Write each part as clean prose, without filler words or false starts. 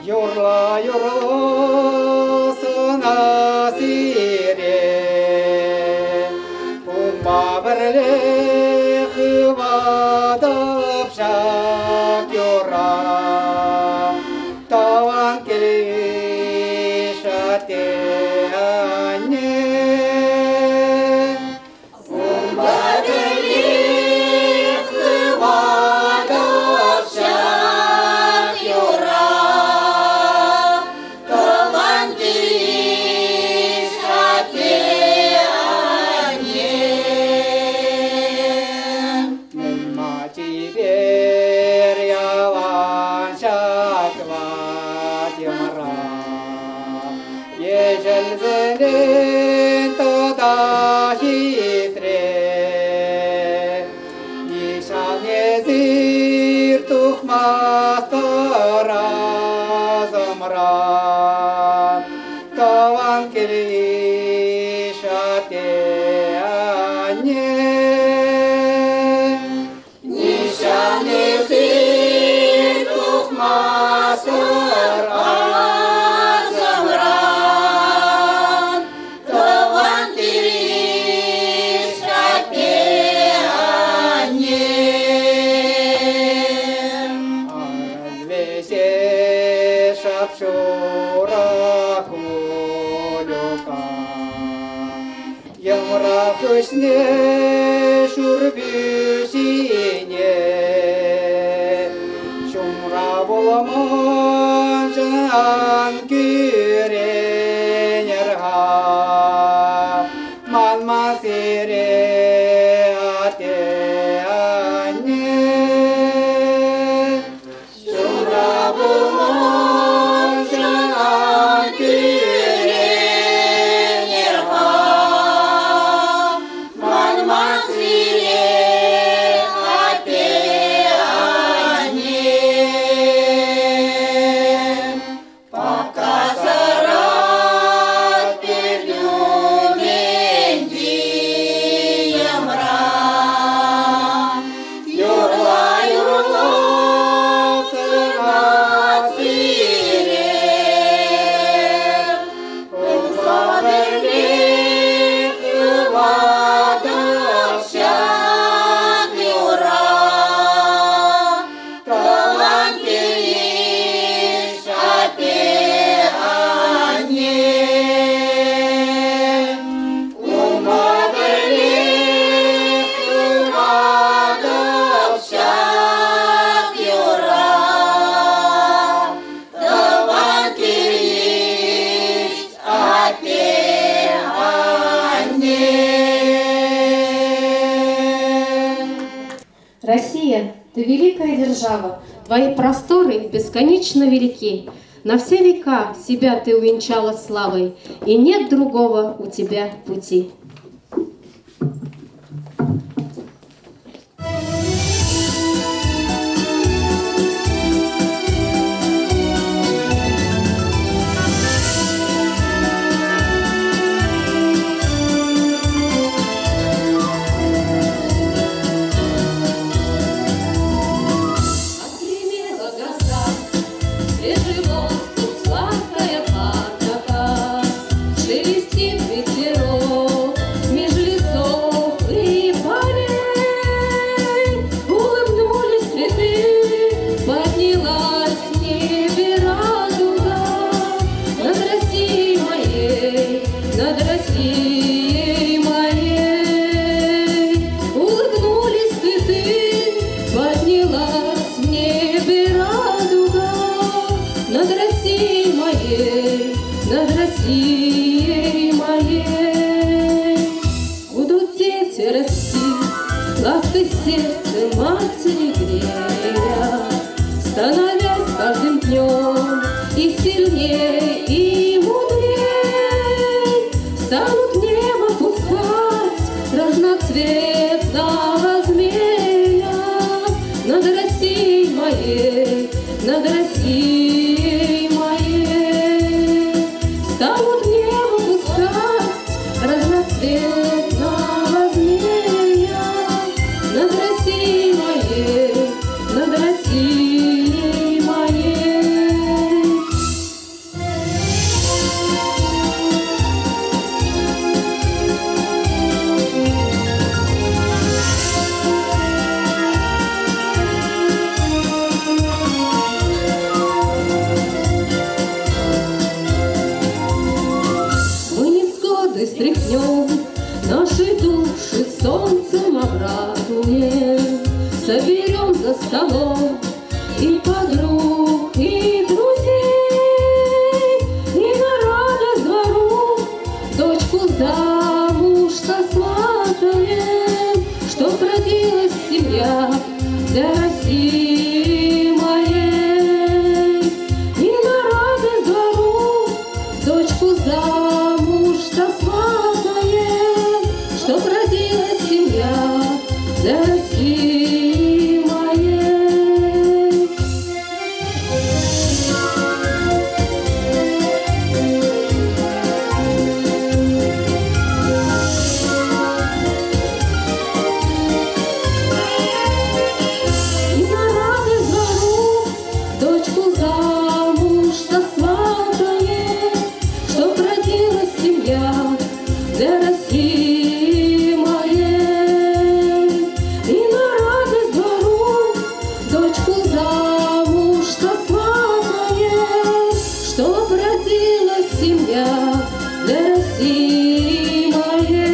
Юрла, юрлысына сире, Умма бірле хывадып шак юра, Таван келеш атене. Умма бірле хывадып шак юра, Ежелзенен тода хитре, Нишанезир тухмастыра зымра, Таван келеш атене. Нишанезир тухмастыра Хүсне шүрбүсине, Шумра боламан жан күренерға, Манма сире атене. Шумра боламан жан күренерға, Россия, ты великая держава, твои просторы бесконечно велики. На все века себя ты увенчала славой, и нет другого у тебя пути. Сердце матери грея, становясь каждым днем и сильнее, и мудрей, станут в небо пускать разноцветного змея над Россией моей, над Россией моей, станут в небо замуж сосватает, чтоб родилась семья для России моей. И на радость двору дочку замуж сосватает, чтоб родилась семья для России моей.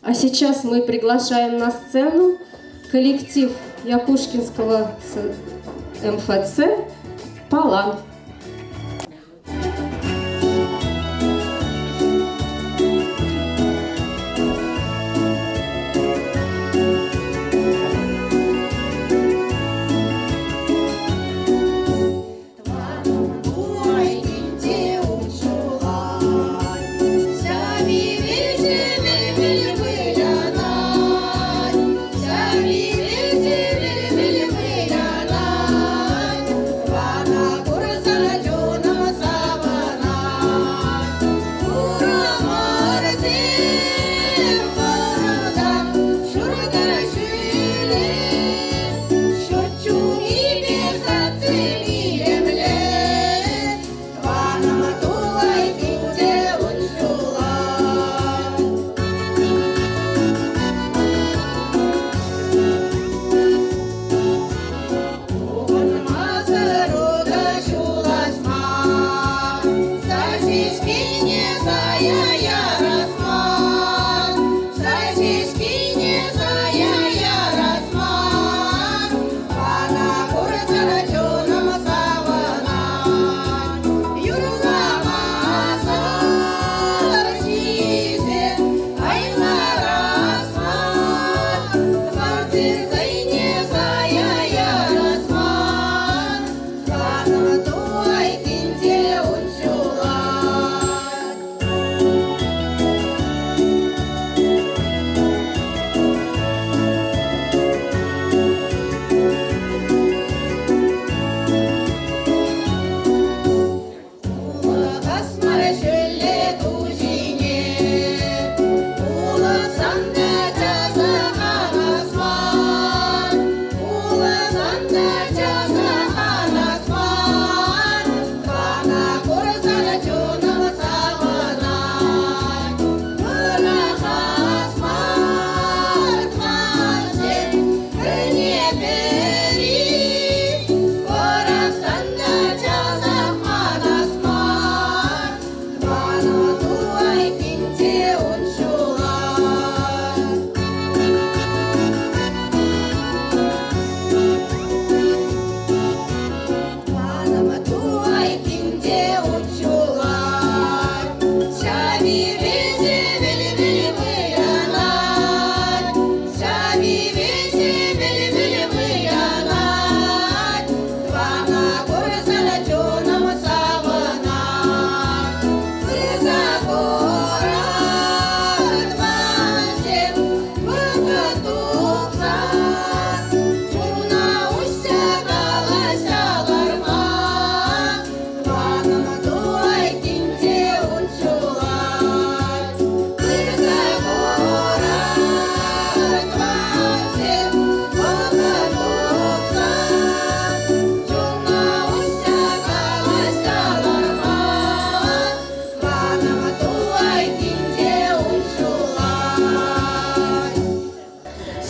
А сейчас мы приглашаем на сцену коллектив Якушкинского МФЦ «Палан».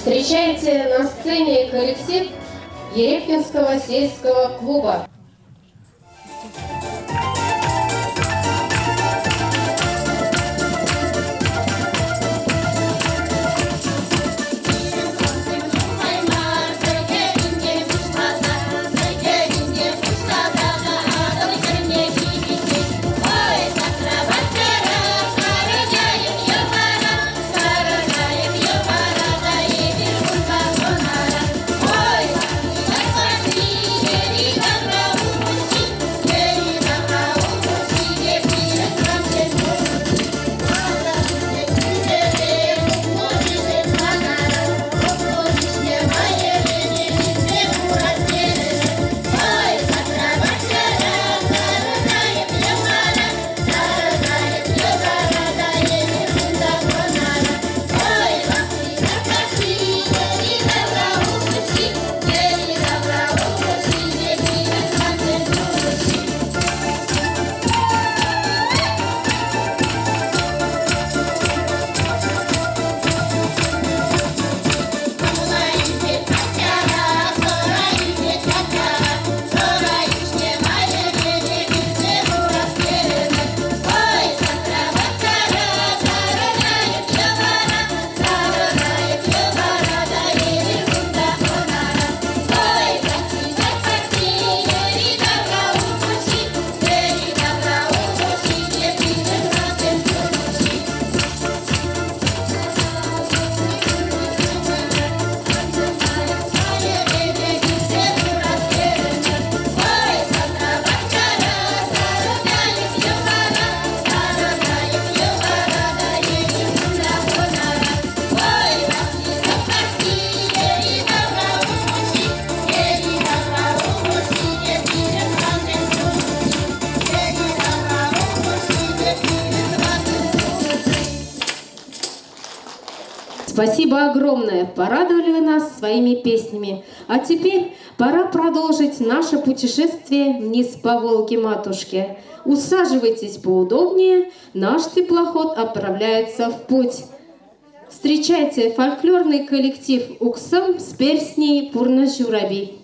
Встречайте на сцене коллектив Ерепкинского сельского клуба. Ой, Спасибо огромное, порадовали вы нас своими песнями. А теперь пора продолжить наше путешествие вниз по Волге-матушке. Усаживайтесь поудобнее, наш теплоход отправляется в путь. Встречайте фольклорный коллектив «Уксам» с песней «Пурна-Жураби».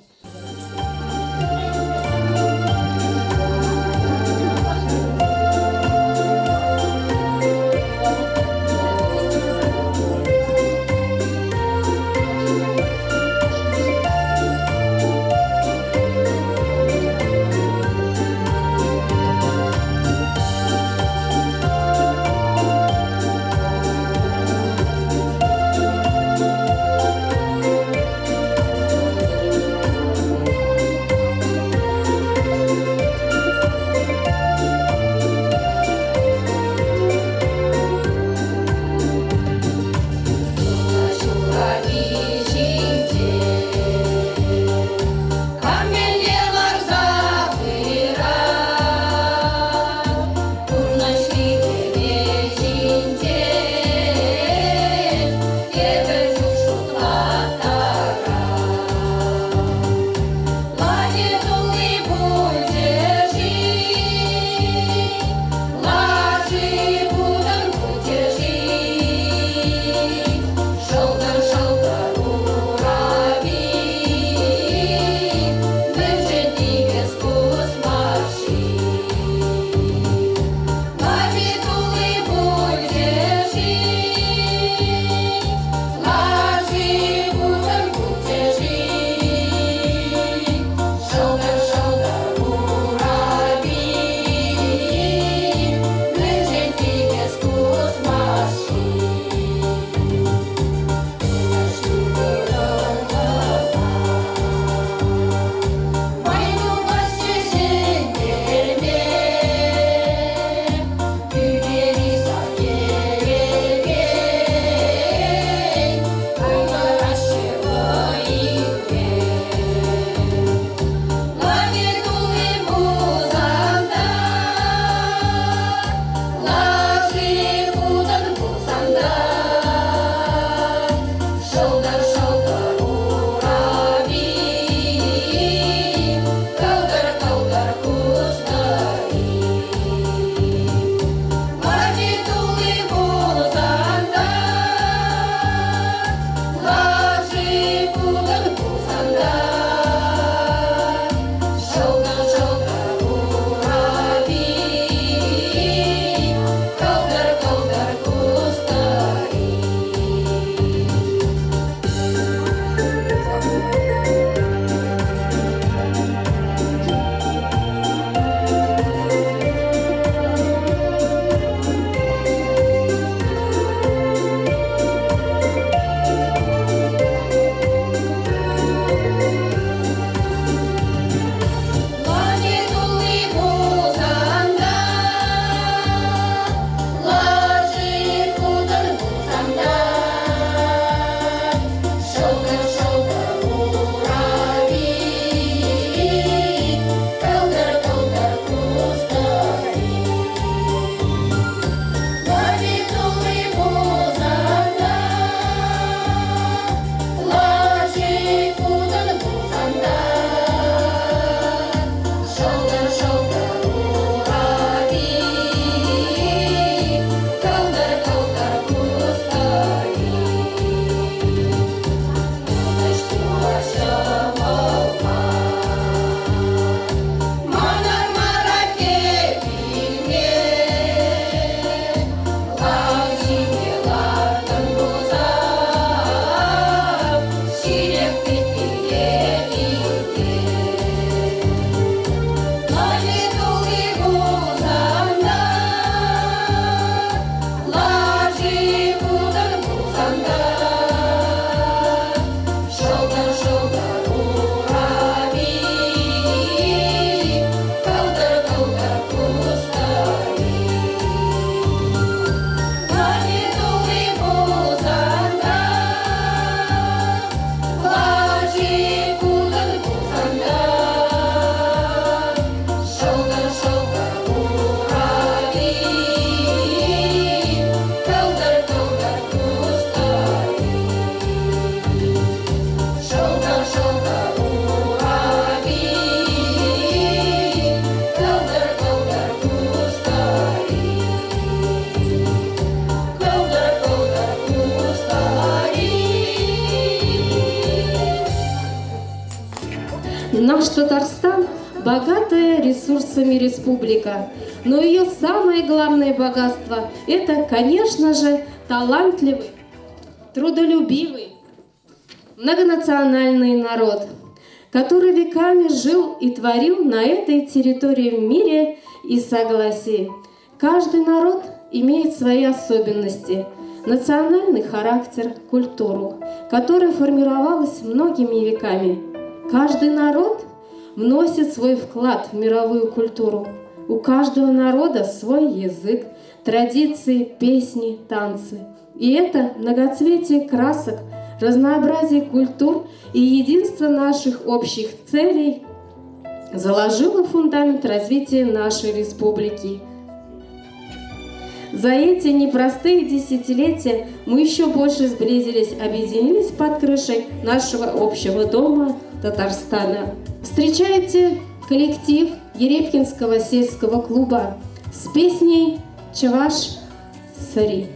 Наш Татарстан – богатая ресурсами республика, но ее самое главное богатство – это, конечно же, талантливый, трудолюбивый, многонациональный народ, который веками жил и творил на этой территории в мире и согласии. Каждый народ имеет свои особенности, национальный характер, культуру, которая формировалась многими веками. Каждый народ вносит свой вклад в мировую культуру. У каждого народа свой язык, традиции, песни, танцы. И это многоцветие красок, разнообразие культур и единство наших общих целей заложило фундамент развития нашей республики. За эти непростые десятилетия мы еще больше сблизились, объединились под крышей нашего общего дома Татарстана. Встречайте коллектив Ерепкинского сельского клуба с песней «Чаваш Сари».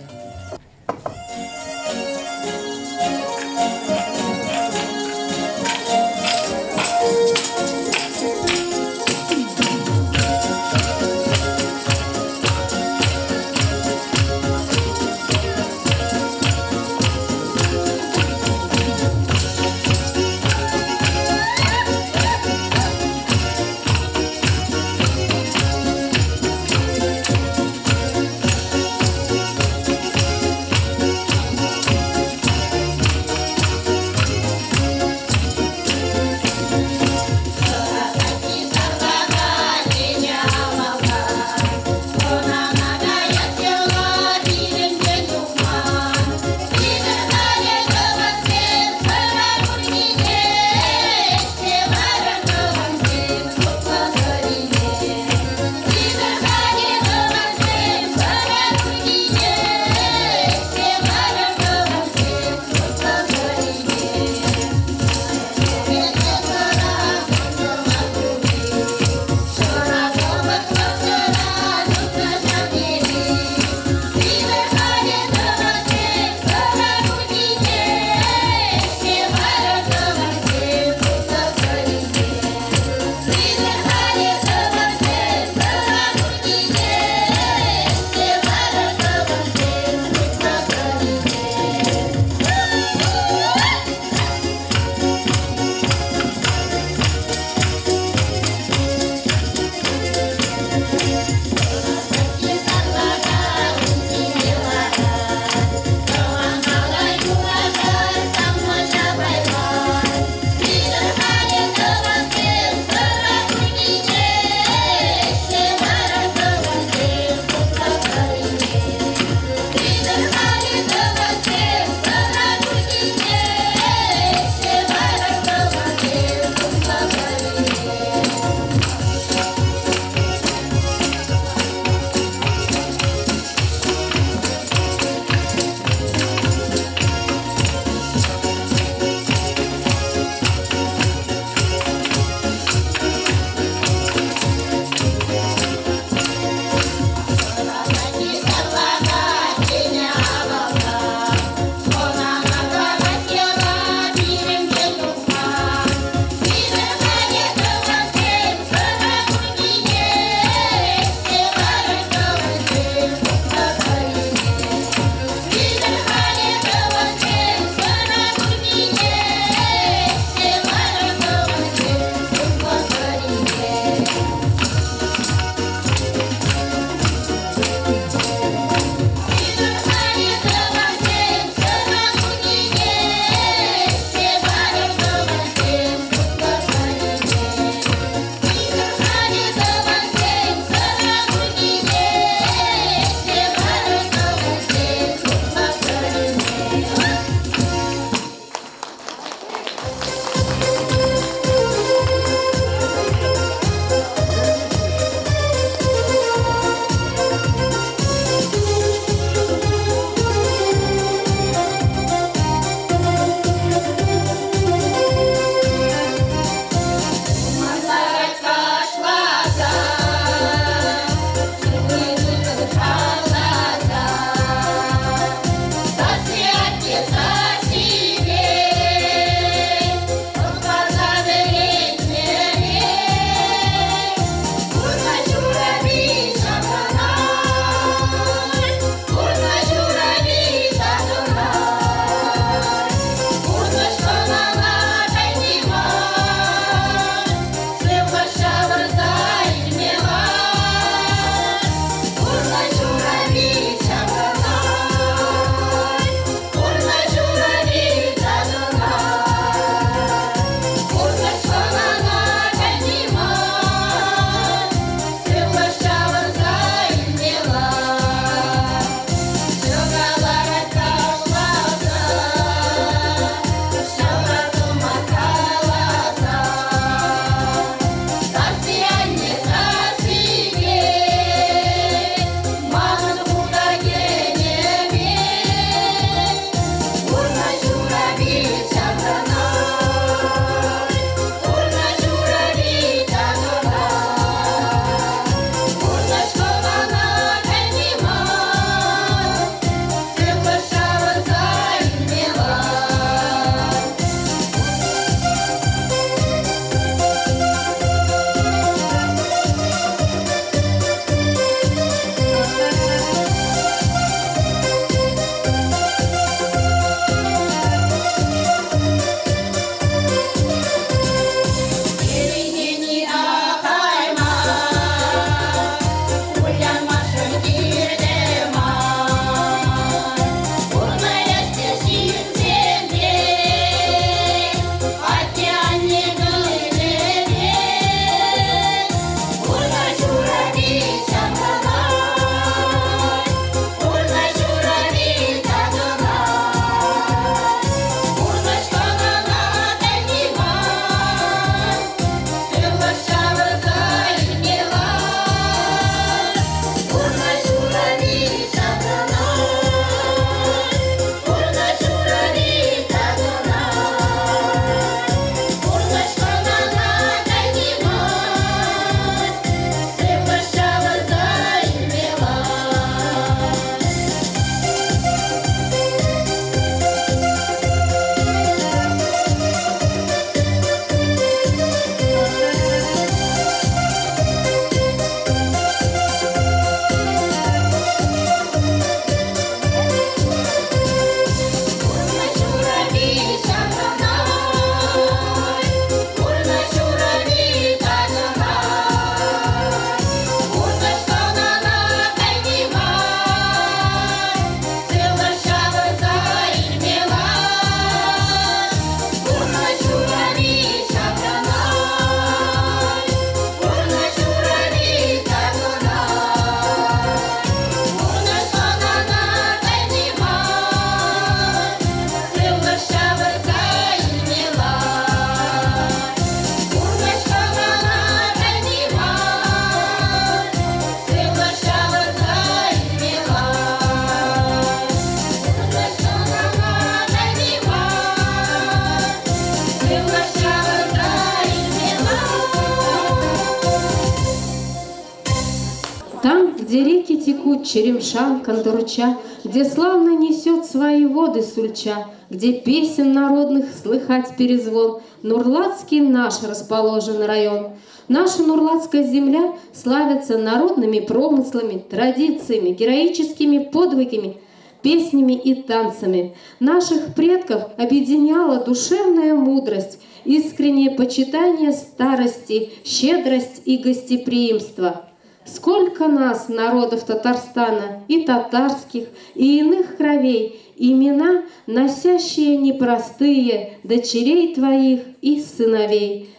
текут Черемшан, Кандурча, где славно несет свои воды Сульча, где песен народных слыхать перезвон. Нурлатский наш расположен район. Наша Нурлатская земля славится народными промыслами, традициями, героическими подвигами, песнями и танцами. Наших предков объединяла душевная мудрость, искреннее почитание старости, щедрость и гостеприимство. Сколько нас, народов Татарстана, и татарских, и иных кровей, имена, носящие непростые, дочерей твоих и сыновей.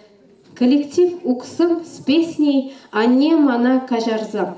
Коллектив «Уксым» с песней «Анне мана кажарзам».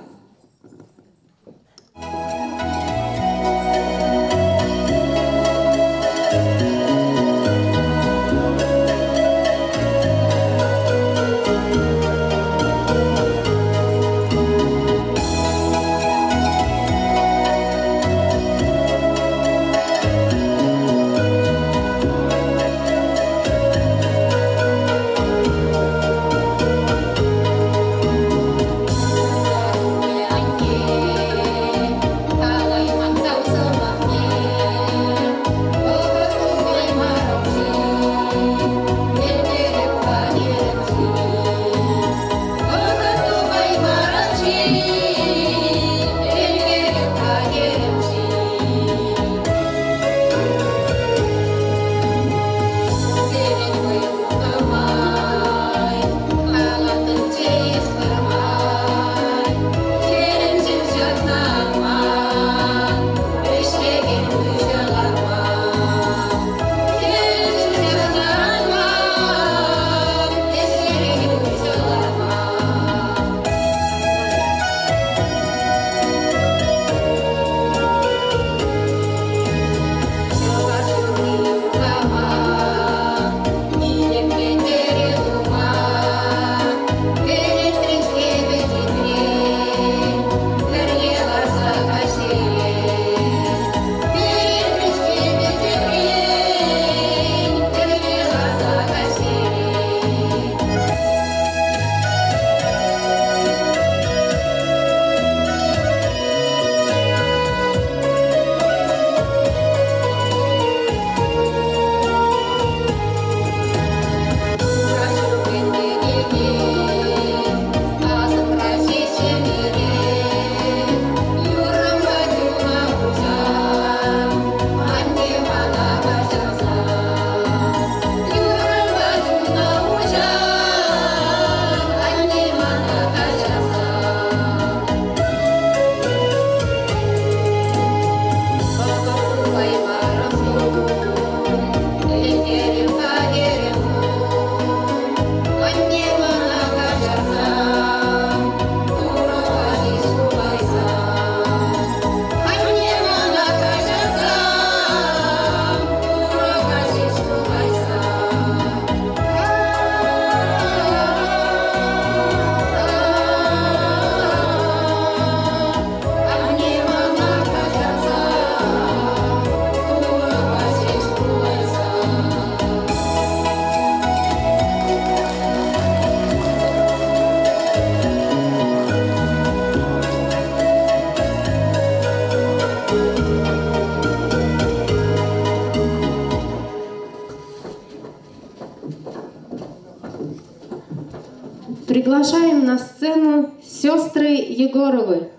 Приглашаем на сцену сестры Егоровы,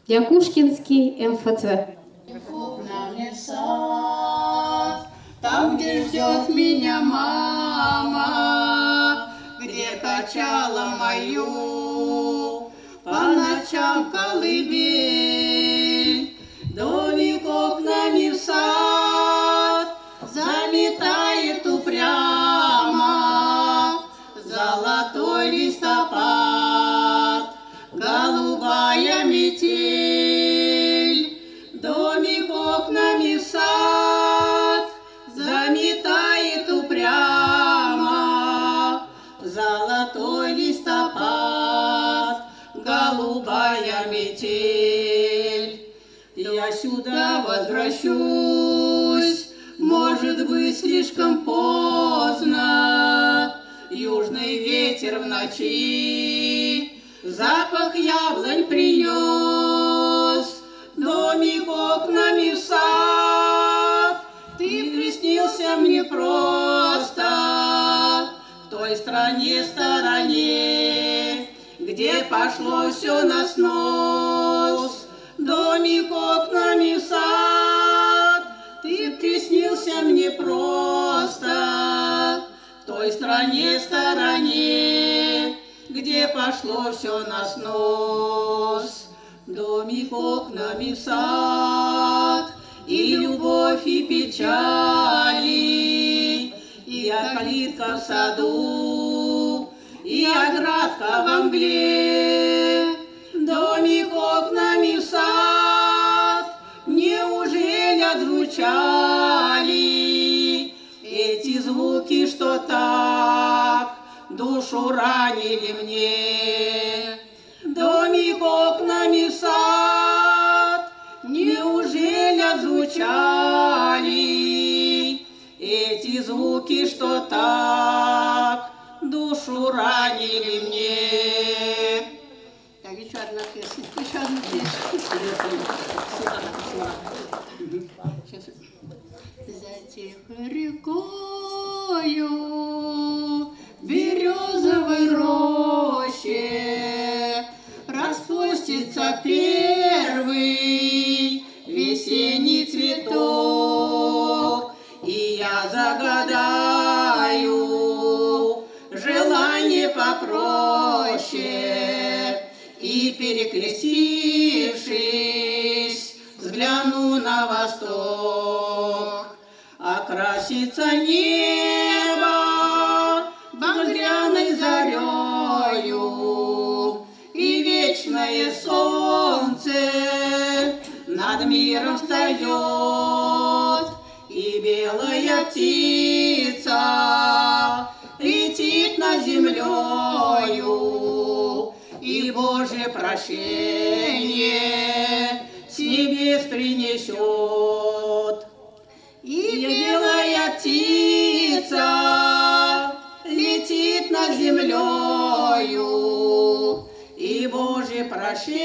Якушкинский МФЦ. Там, где ждет меня мама, где качала мою по ночам колыбель, домик окнами в сад заметает упрямо золотой листопад, голубая метель, домик окнами в сад заметает упрямо золотой листопад, голубая метель. Я сюда возвращусь, может быть, слишком поздно. Южный ветер в ночи запах яблонь принес, домик окнами в сад. Ты приснился мне просто в той стороне, где пошло все на снос. Домик окнами в сад, ты приснился мне просто в той стороне, где пошло все на снос. Домик окнами в сад, и любовь, и печали, и калитка в саду, и оградка во мгле. Домик окнами в сад, неужели отзвучали эти звуки, что так душу ранили мне? Домик окнами в сад, неужели отзвучали эти звуки, что так душу ранили мне? Так, еще одна песня, еще одна песня. За тихой рекою березовой роще распустится первый весенний цветок, и я загадаю желание попроще, и, перекрестившись, взгляну на восток. Окрасится небо багряной зарею, и вечное солнце над миром встает, и белая птица летит над землею, и Божье прощение с небес принесет. И белая птица летит над землею, и Божье прощение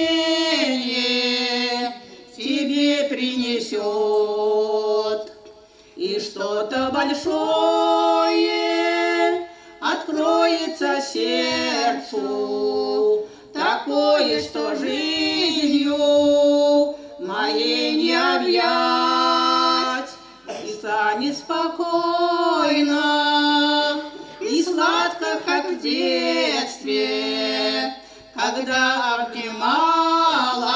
тебе принесет. И что-то большое откроется сердцу, такое, что жизнью моей не объять. И станет спокойно и сладко, как в детстве, когда обнимала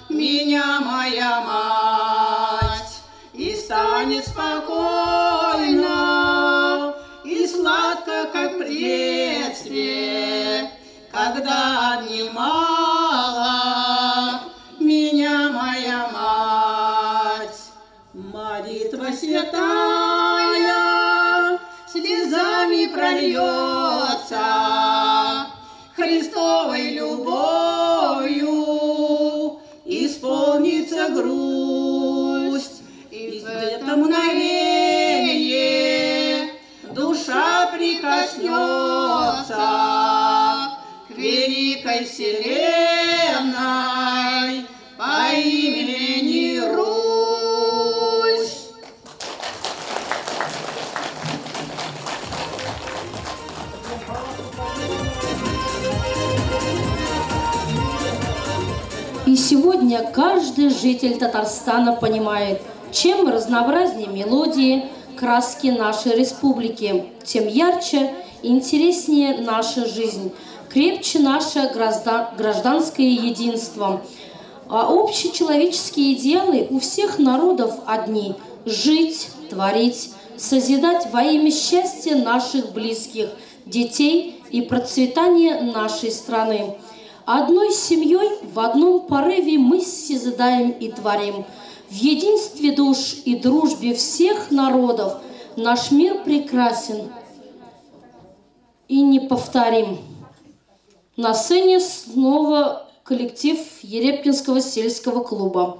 меня моя мать. И станет спокойно и сладко, как в детстве, когда обнимала меня моя мать. Молитва святая слезами прольется, Христовой любовью исполнится грусть, и в это мгновение душа прикоснется к великой вселенной по имени Русь. И сегодня каждый житель Татарстана понимает, чем разнообразнее мелодии, краски нашей республики, тем ярче и интереснее наша жизнь, крепче наше гражданское единство. А общечеловеческие идеалы у всех народов одни – жить, творить, созидать во имя счастья наших близких, детей и процветания нашей страны. Одной семьей в одном порыве мы созидаем и творим. В единстве душ и дружбе всех народов наш мир прекрасен и неповторим. На сцене снова коллектив Ерепкинского сельского клуба.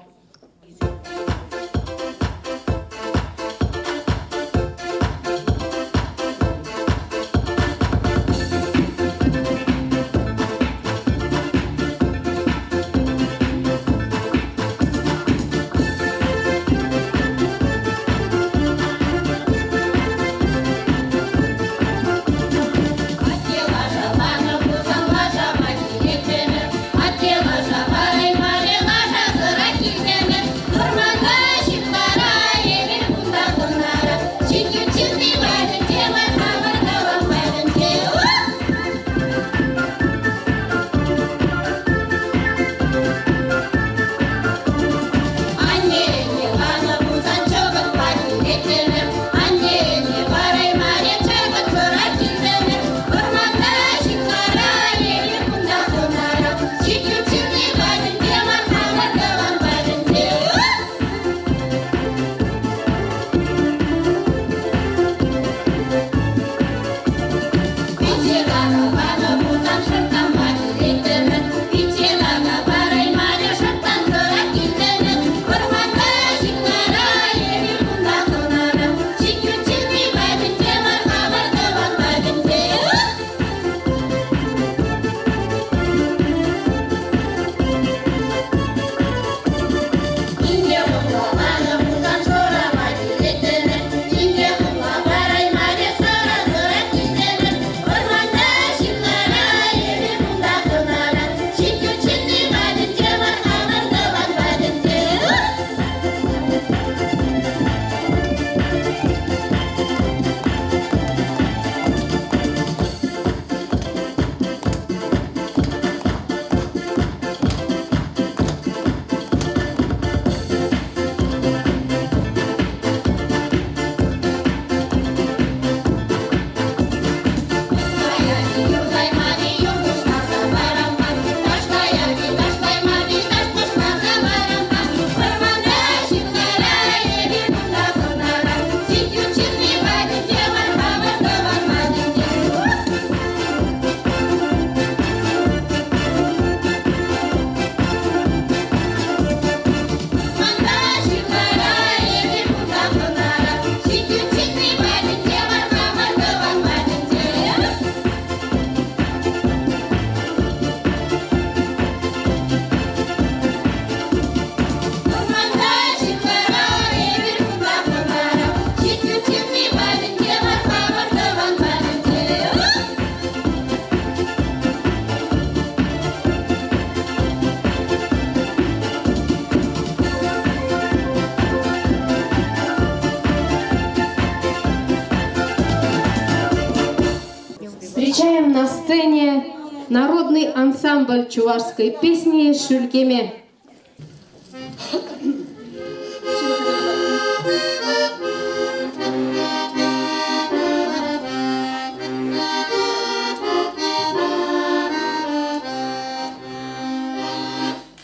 Встречаем на сцене народный ансамбль чувашской песни «Шүлкеме».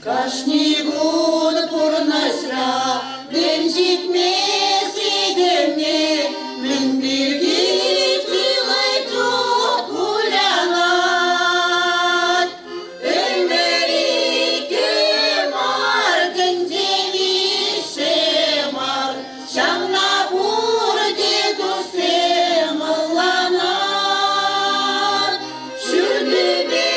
Кашнигун пурнасра, денжитме седеме, мен бирги тилайту кулянат. Эмерике мар, гендеви шемар, шамна бурде дусем ланат. Шүрдебе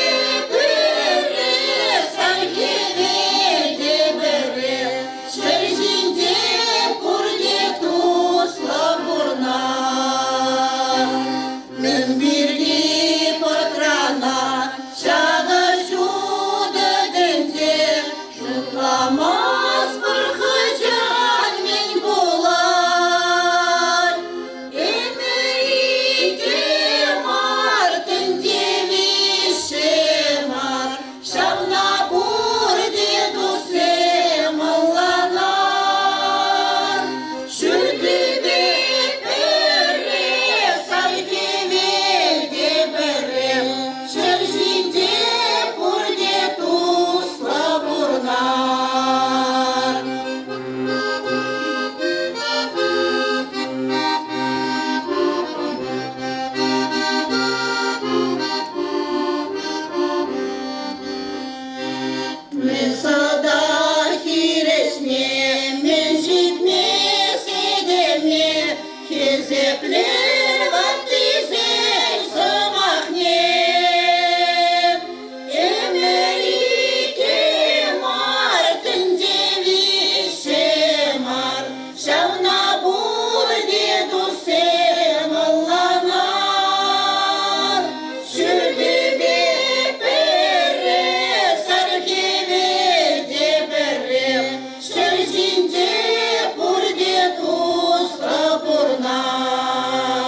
Пурде тусла бурна.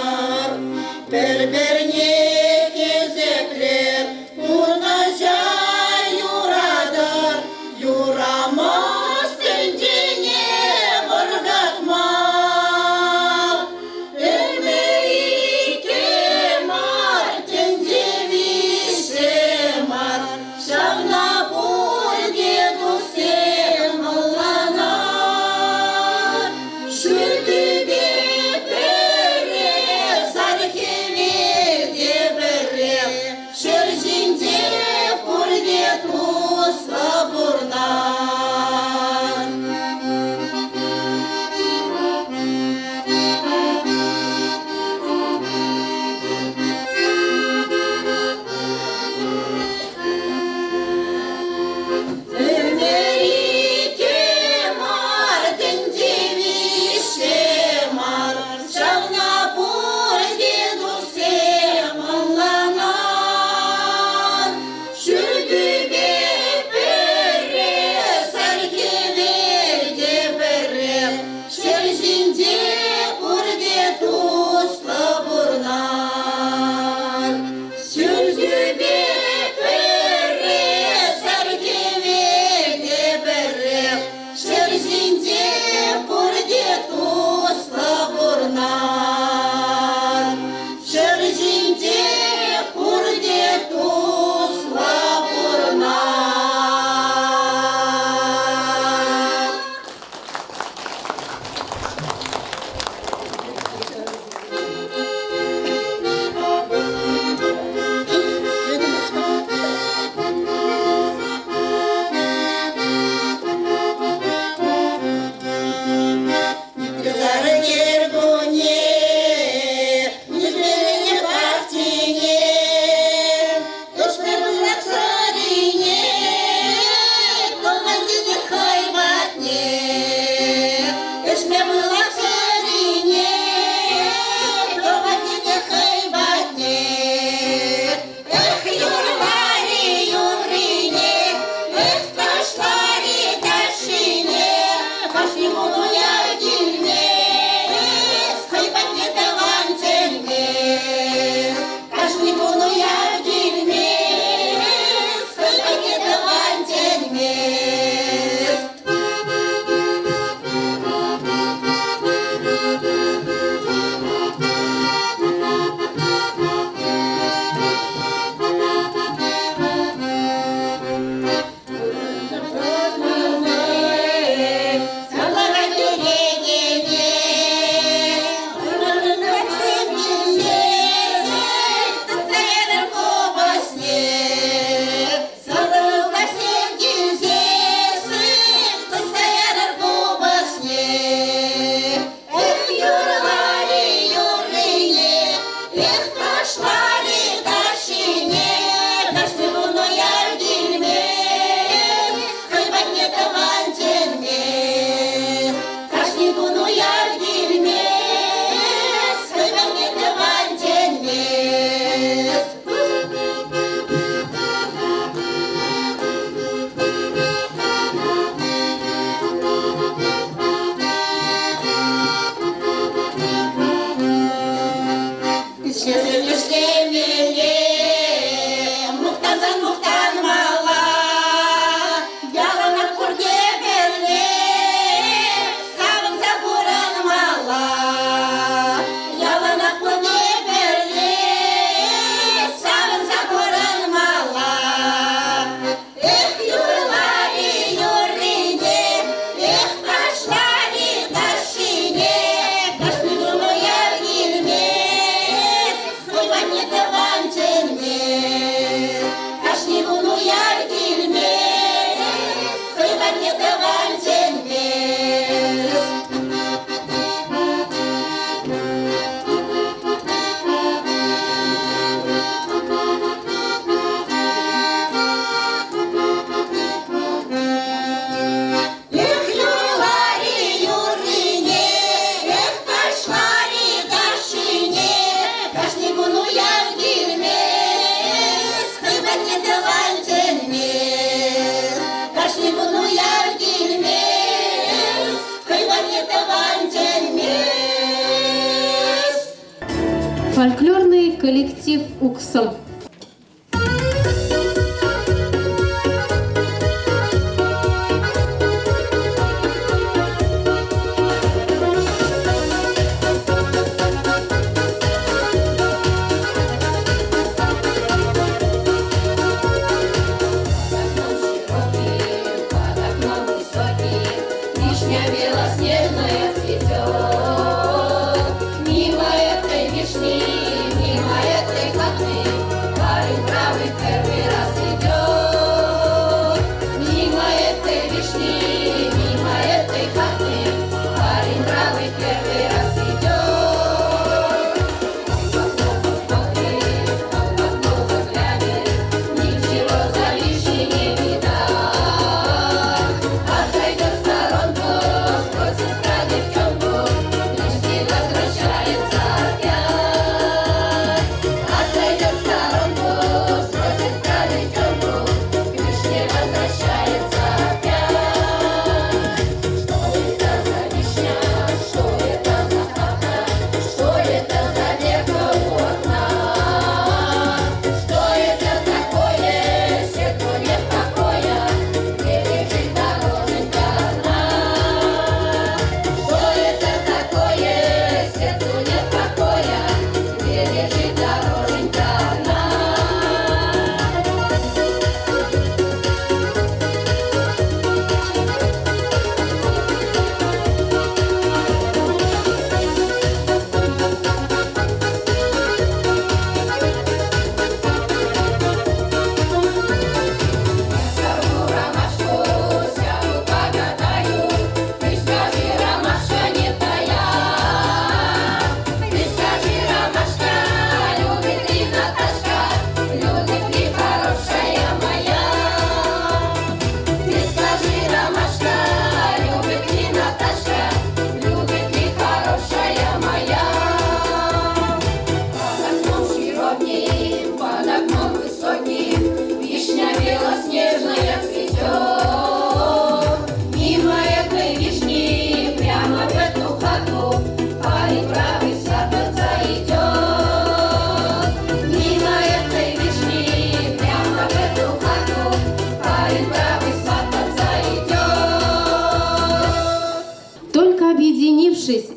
Фольклорный коллектив «Уксом».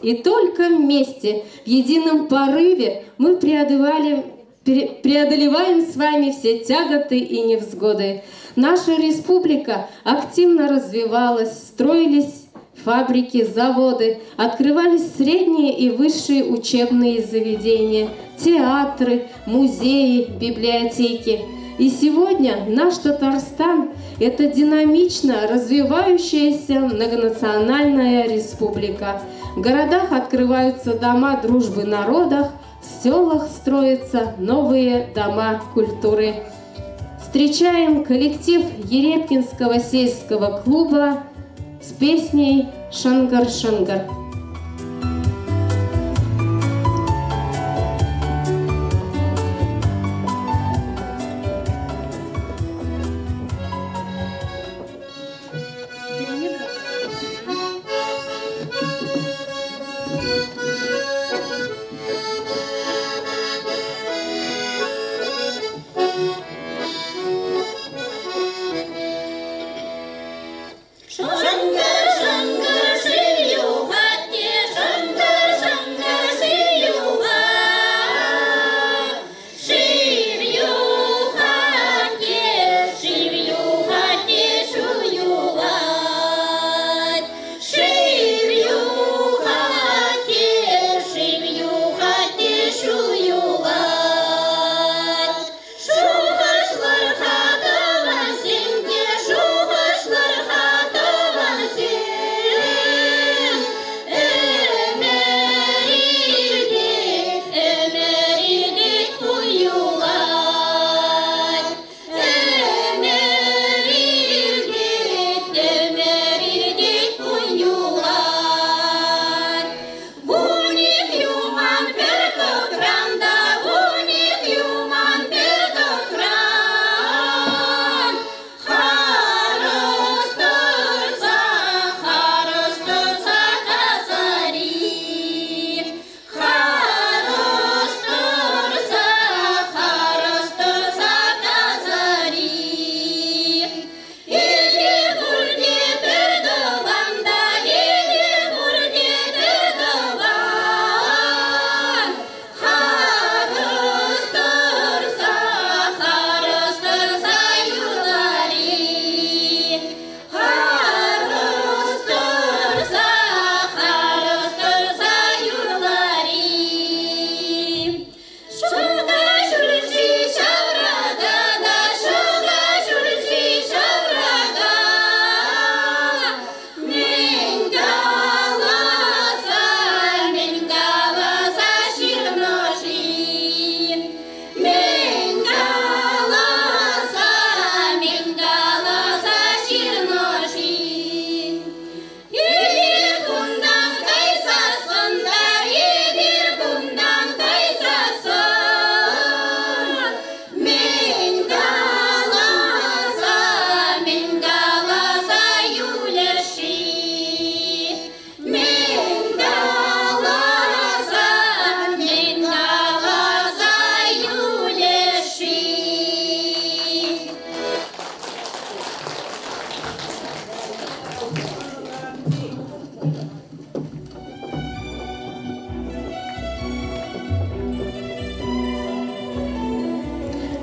И только вместе, в едином порыве, мы преодолеваем с вами все тяготы и невзгоды. Наша республика активно развивалась, строились фабрики, заводы, открывались средние и высшие учебные заведения, театры, музеи, библиотеки. И сегодня наш Татарстан – это динамично развивающаяся многонациональная республика. В городах открываются дома дружбы народов, в селах строятся новые дома культуры. Встречаем коллектив Ерепкинского сельского клуба с песней «Шангар-Шангар».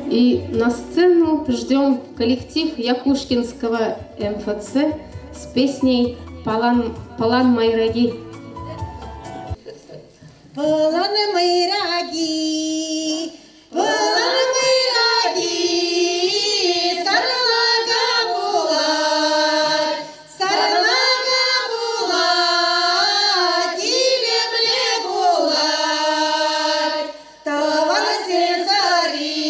И на сцену ждем коллектив Якушкинского МФЦ с песней «Палан Майраги». Палан Майраги, Палан Майраги, Сарлага Булар, Илемле Булар, Таван Сенсари,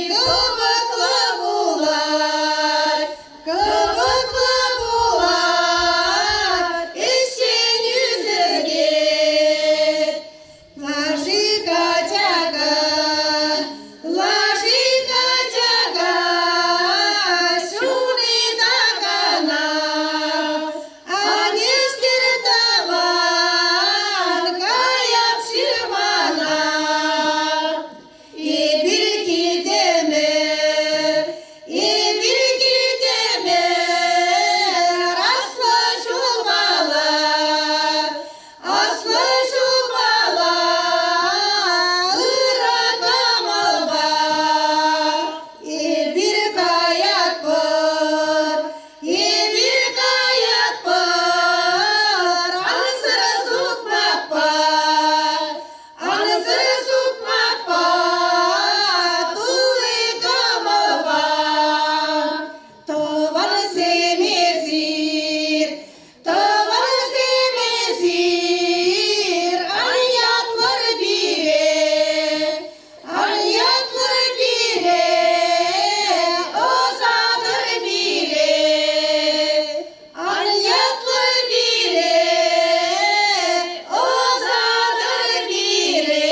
Кабакла Булар, Кабакла Булар, Эсен yüzerге, ложи котяга, шуни тагана, анестер таван, каяп ширмана, и бирки темер, асла шумала, ыракамалба, и bir kayat pır, anısırı sukmak par, tuği kamalba, tavan semesir, anyatlar bire, ozadır bire, anyatlar bire, ozadır bire.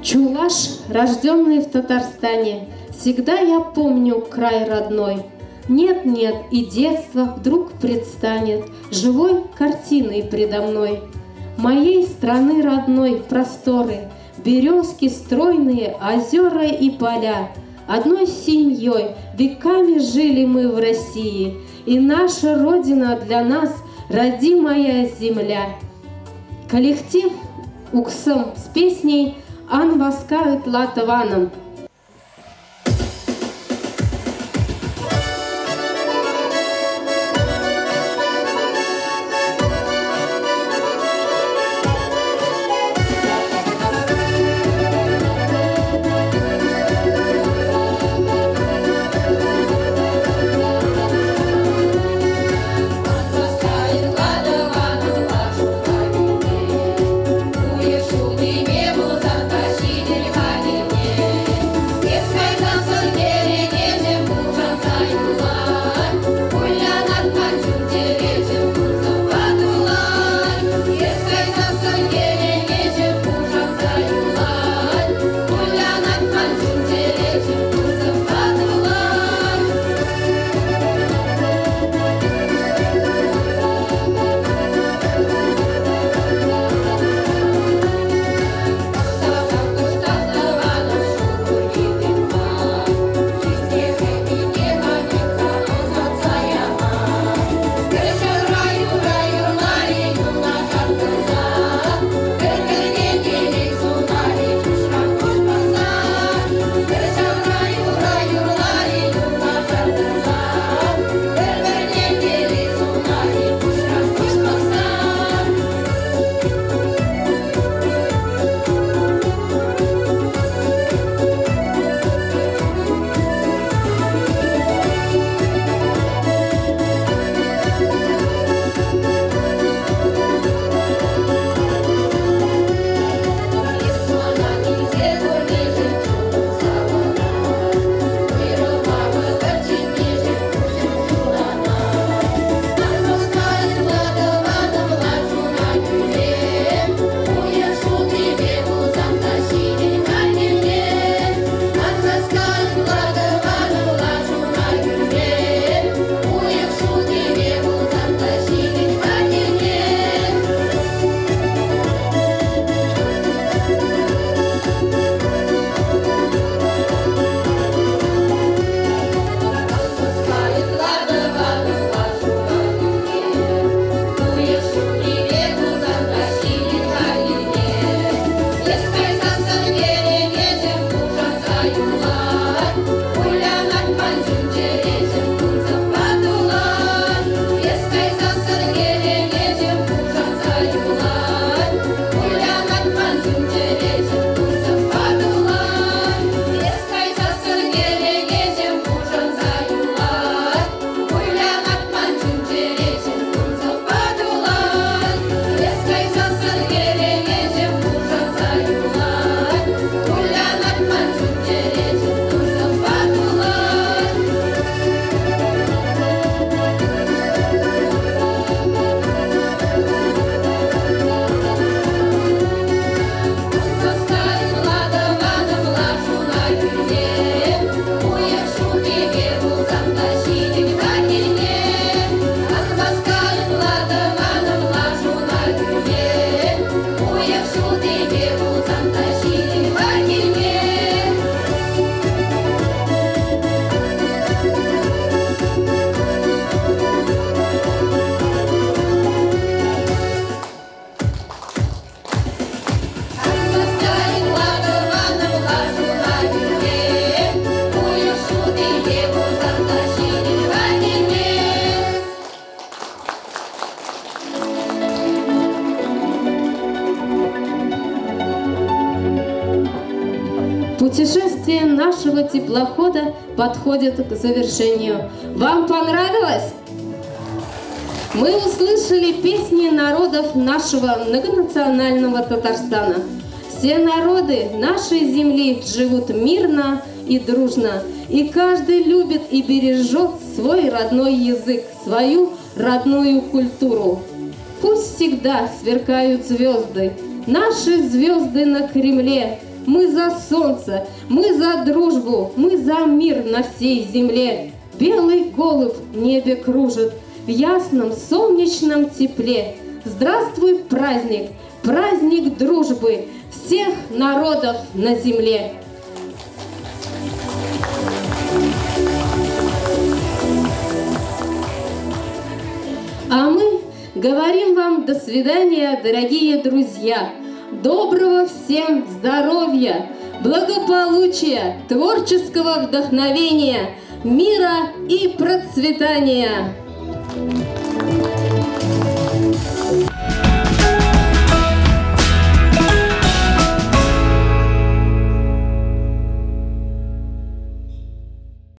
Чуваш, рожденный в Татарстане, всегда я помню край родной. Нет-нет, и детство вдруг предстанет живой картиной предо мной. Моей страны родной просторы, березки стройные, озера и поля. Одной семьей веками жили мы в России, и наша Родина для нас родимая земля. Коллектив Уксым с песней «Ан васкает латваном». Шуны не был, затащили, ходили мне. Путешествие нашего теплохода подходит к завершению. Вам понравилось? Мы услышали песни народов нашего многонационального Татарстана. Все народы нашей земли живут мирно и дружно, и каждый любит и бережет свой родной язык, свою родную культуру. Пусть всегда сверкают звезды, наши звезды на Кремле. Мы за солнце, мы за дружбу, мы за мир на всей земле. Белый голубь в небе кружит в ясном солнечном тепле. Здравствуй, праздник, праздник дружбы всех народов на земле. А мы говорим вам до свидания, дорогие друзья. Доброго всем здоровья, благополучия, творческого вдохновения, мира и процветания.